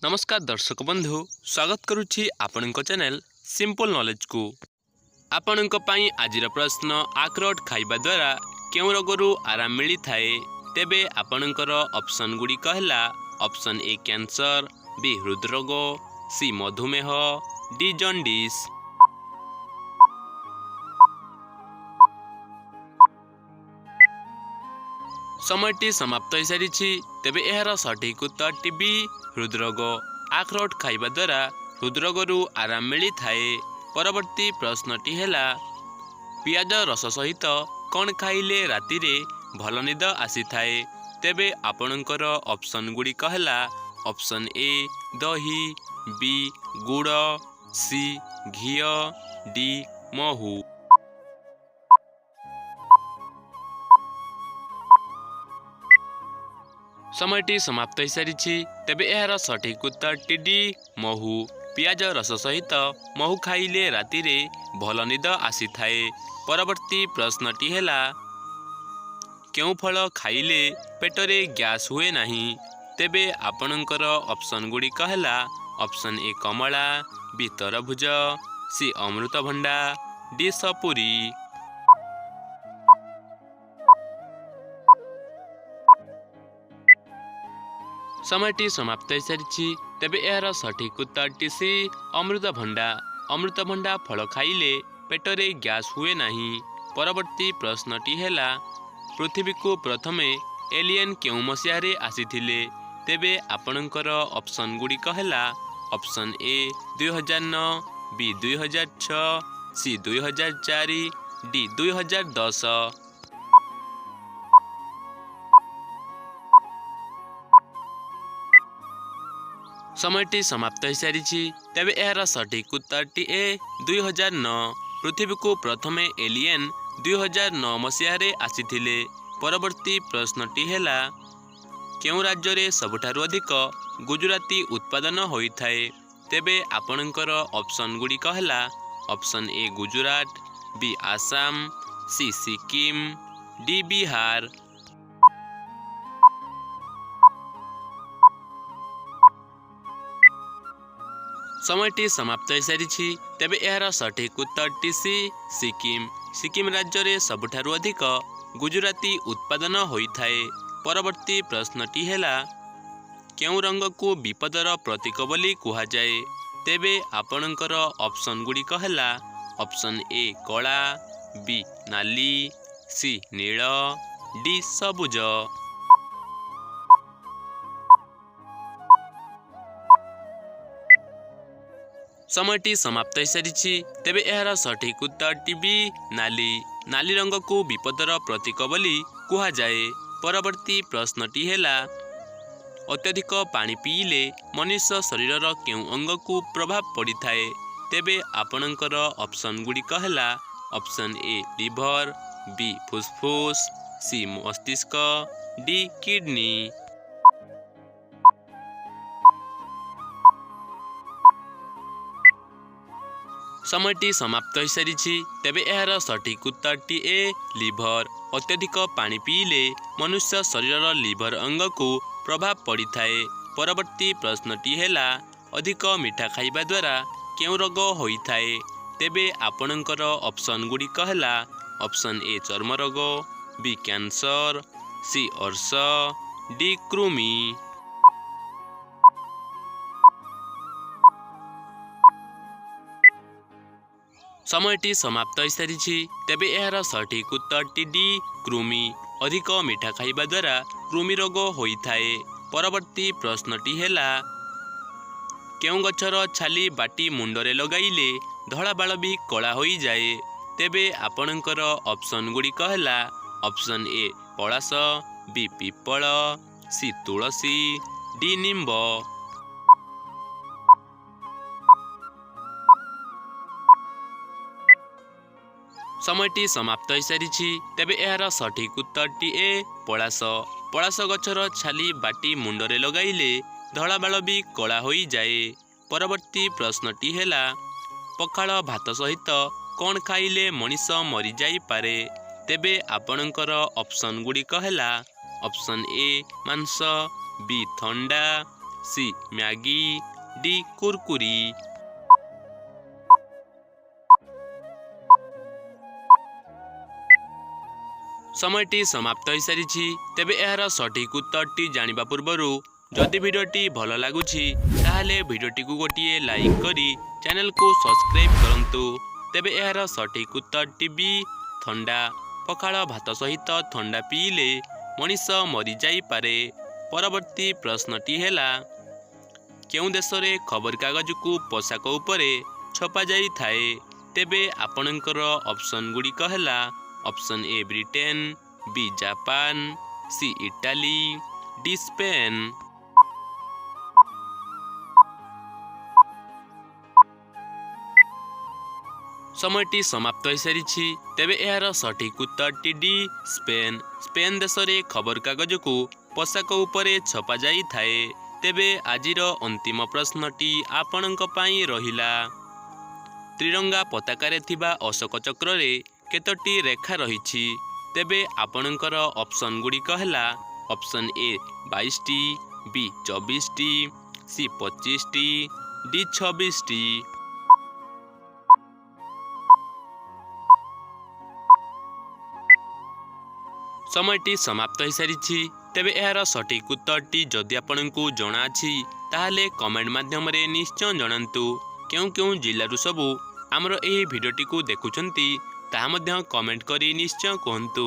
नमस्कार दर्शक बंधु स्वागत करुछि आपणक चैनल सिंपल नॉलेज को। आपणक पई आजिर प्रश्न आखरोट खाइबा द्वारा केउ रोगरू आराम मिली थाए तेबे आपणकर ऑप्शन गुडी कहला ऑप्शन ए कैंसर, बी हृदरोग, सी मधुमेह, डी जॉन्डिस। समयटी समाप्त हो सारी तेबे एहार सठिक उत्तर टीबी हृदरोग। आखरोट खाइबा द्वारा हृदरोगरू आराम मिली थाए। परवर्ती प्रश्नटी हैला पियाज रस सहित कौन खाइले राति रे भल निद आसी थाए तेबे आपणकर ऑप्शन गुडी कहला ऑप्शन ए दही, बी गुड़, सी घी, डी महू। समयटी समाप्त हो सारी तेबे एहार सठिक उत्तर टीडी महू। पियाज रस सहित महू खाइले राति रे भल निद आसी थाए। परवर्ती प्रश्नटी हैला केउ फल खाइले पेटरे गैस हुए नहीं तेबे आपणकर ऑप्शन गुडी कहला ऑप्शन ए कमला, बी तरभुज, सी अमृतभंडा, डी सपुरी। समयटी समाप्त हो सारी तेबे एहार सठिक उत्तर सी अमृतभंडा। अमृतभंडा फल खाइले पेटरे गैस हुए नहीं। परवर्ती प्रश्नटी हैला पृथ्वी को प्रथमे एलियन केउ मसियारे आसीथिले तेबे आपणकर ऑप्शन गुडी कहला option A 2009, B 2006, C 2004, D 2010। समयटी समाप्त हो सारी तेबे एहार सठिक उत्तर टी ए 2009। पृथ्वी को प्रथमे एलियन 2009 मसीहारे आसीथिले। परवर्ती प्रश्नटी हैला केउ राज्य रे सबठारु अधिक गुजराती उत्पादन होइथाए तेबे आपणकर ऑप्शन गुडी कहला option A Gujarat, B Assam, C Sikkim, D Bihar. समयटी समाप्त हो सारी तेबे एहार सठिक उत्तर टी सी सिक्किम। सिक्किम राज्य रे सबठारु अधिक गुजराती उत्पादन होइथाए। परवर्ती प्रश्नटी हैला केउ रंग को विपदर प्रतीक बोली कुहा जाए तेबे आपणकर ऑप्शन गुडी कहला ऑप्शन ए कला, बी नाली, सी नील, डी सबुज। समयटी समाप्त हो सारी तेबे एहार सठिक उत्तर टीबी नाली। नाली रंग को विपदर प्रतीक बोली कुहा जाए। परवर्ती प्रश्नटी हैला अत्यधिक पानी पीले मनुष्य शरीरर केउ अंग को प्रभाव पड़ी थाए तेबे आपणकर ऑप्शन गुडी कहला ऑप्शन ए लिवर, बी फुसफुस, सी मस्तिष्क, डी किडनी। समयटी समाप्त हो सारी तेबे एहार सठिक उत्तर टी ए लिवर। अत्यधिक पानी पीले मनुष्य शरीरर लिवर अंग को प्रभाव पड़ी थाए। परवर्ती प्रश्नटी हैला अधिक मीठा खाइबा द्वारा केउ रोग होइथाए तेबे आपणकर ऑप्शन गुडी कहला ऑप्शन ए चर्म रोग, बी कैंसर, सी अर्श, डी कृमि। समयटी समाप्त हो सारी तेबे एहार सठिक उत्तर टी डी कृमि। अधिक मीठा खाइबा द्वारा कृमि रोग होइथाए। परवर्ती प्रश्नटी हैला केउ गछर छाली बाटी मुंडरे लगाइले धड़ा बाल भी कला होई जाए तेबे आपणकर ऑप्शन गुडी कहला ऑप्शन ए पलास, बी पिपल, सी तुलसी, डी निम्ब। समयटी समाप्त हो सारी तेबे एहार सठिक उत्तर टी ए पलास। पलास गछर छाली बाटी मुंडरे लगाइले धड़ा बाल भी कला होई जाए। परवर्ती प्रश्नटी हैला पखाल भात सहित कौन खाइले मनीष मरी जाई पारे तेबे आपणकर ऑप्शन गुडी कहला ऑप्शन ए मांस, बी थंडा, ସି ମ୍ୟାଗି, ଡି କୁରକୁରି। ସମୟଟି ସମାପ୍ତ ହୋଇସାରିଛି। ତେବେ ଏହାର ସଠିକ୍ ଉତ୍ତରଟି ଜାଣିବା ପୂର୍ବରୁ ଯଦି ଭିଡ଼ିଓଟି ଭଲ ଲାଗୁଛି ତାହେଲେ ଭିଡ଼ିଓଟିକୁ ଗୋଟିଏ ଲାଇକ୍ କରି ଚ୍ୟାନେଲକୁ ସବସ୍କ୍ରାଇବ୍ କରନ୍ତୁ। ତେବେ ଏହାର ସଠିକ୍ ଉତ୍ତରଟି ବି ଥଣ୍ଡା। ପଖାଳ ଭାତ ସହିତ ଥଣ୍ଡା ପିଇଲେ ମଣିଷ ମରିଯାଇପାରେ। ପରବର୍ତ୍ତୀ ପ୍ରଶ୍ନଟି ହେଲା, କେଉଁ ଦେଶରେ ଖବରକାଗଜକୁ ପୋଷାକ ଉପରେ ଛପାଯାଇଥାଏ? ତେବେ ଆପଣଙ୍କର ଅପସନ୍ ଗୁଡ଼ିକ ହେଲା option A Britain, B Japan, C Italy, D Spain. ସମୟଟି ସମାପ୍ତ ହୋଇସାରିଛି। ତେବେ ଏହାର ସଠିକ୍ ଉତ୍ତରଟି ଡି ସ୍ପେନ୍। ସ୍ପେନ୍ ଦେଶରେ ଖବରକାଗଜକୁ ପୋଷାକ ଉପରେ ଛପାଯାଇଥାଏ। ତେବେ ଆଜିର ଅନ୍ତିମ ପ୍ରଶ୍ନଟି ଆପଣଙ୍କ ପାଇଁ ରହିଲା, ତ୍ରିରଙ୍ଗା ପତାକାରେ ଥିବା ଅଶୋକ ଚକ୍ରରେ କେତୋଟି ରେଖା ରହିଛି? ତେବେ ଆପଣଙ୍କର ଅପସନ୍ ଗୁଡ଼ିକ ହେଲା ଅପସନ୍ ଏ 22ଟି, ବି 24ଟି, ସି 25ଟି, ଡି 26ଟି। ସମୟଟି ସମାପ୍ତ ହୋଇସାରିଛି। ତେବେ ଏହାର ସଠିକ୍ ଉତ୍ତରଟି ଯଦି ଆପଣଙ୍କୁ ଜଣାଅଛି ତାହେଲେ କମେଣ୍ଟ ମାଧ୍ୟମରେ ନିଶ୍ଚୟ ଜଣାନ୍ତୁ। କେଉଁ କେଉଁ ଜିଲ୍ଲାରୁ ସବୁ ଆମର ଏହି ଭିଡ଼ିଓଟିକୁ ଦେଖୁଛନ୍ତି ତାହା ମଧ୍ୟ କମେଣ୍ଟ କରି ନିଶ୍ଚୟ କୁହନ୍ତୁ।